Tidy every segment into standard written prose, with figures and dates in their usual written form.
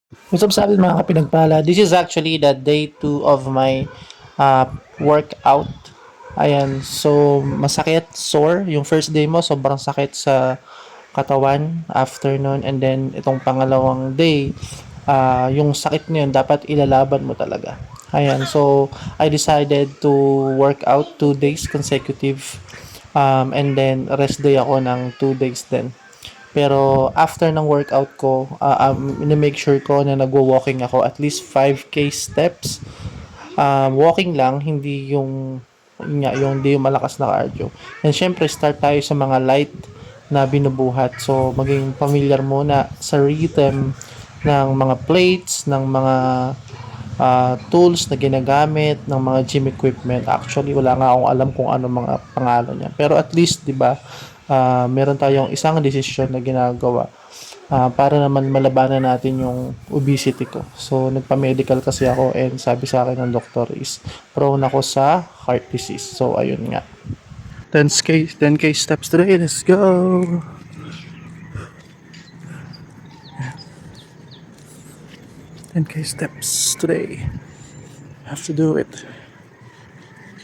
What's up sa atin mga kapinagpala? This is actually the day 2 of my workout. Ayan, so masakit, sore. Yung first day mo, sobrang sakit sa katawan, afternoon, and then itong pangalawang day, yung sakit na yun, dapat ilalaban mo talaga. Ayan, so I decided to work out 2 days consecutive, and then rest day ako ng 2 days din. Pero after ng workout ko, make sure ko na nagwo-walking ako at least 5k steps. Walking lang, hindi yung hindi yung malakas na cardio. And syempre start tayo sa mga light na binubuhat. So maging familiar muna sa rhythm ng mga plates, ng mga tools na ginagamit, ng mga gym equipment. Actually, wala nga akong alam kung ano mga pangalan niya. Pero at least, 'di ba, meron tayong isang desisyon na ginagawa para naman malabanan natin yung obesity ko. So, nagpa-medical kasi ako and sabi sa akin ng doktor is prone ako sa heart disease. So, ayun nga. 10k steps today. Let's go. 10k steps today. Have to do it.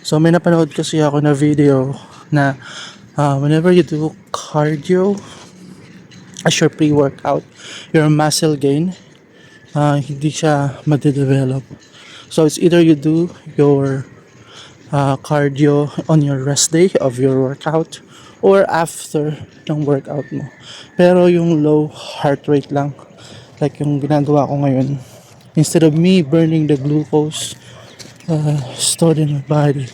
So, may napanood kasi ako na video na whenever you do cardio as your pre-workout, your muscle gain, hindi siya made-develop. So it's either you do your cardio on your rest day of your workout or after ng workout mo. Pero yung low heart rate lang, like yung ginagawa ko ngayon, instead of me burning the glucose stored in my body,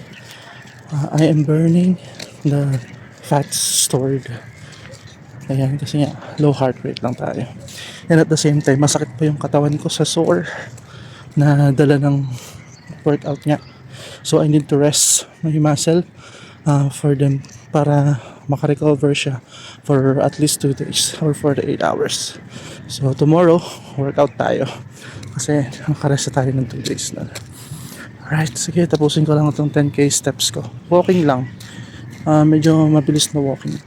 I am burning the fats stored. Ayan, kasi nga, low heart rate lang tayo. And at the same time, masakit pa yung katawan ko sa sore na dala ng workout niya. So, I need to rest my muscle for them para makarecover siya for at least 2 days or 48 hours. So, tomorrow, workout tayo. Kasi nakarest tayo ng 2 days na. Alright, sige, tapusin ko lang itong 10k steps ko. Walking lang. Medyo mabilis na walking.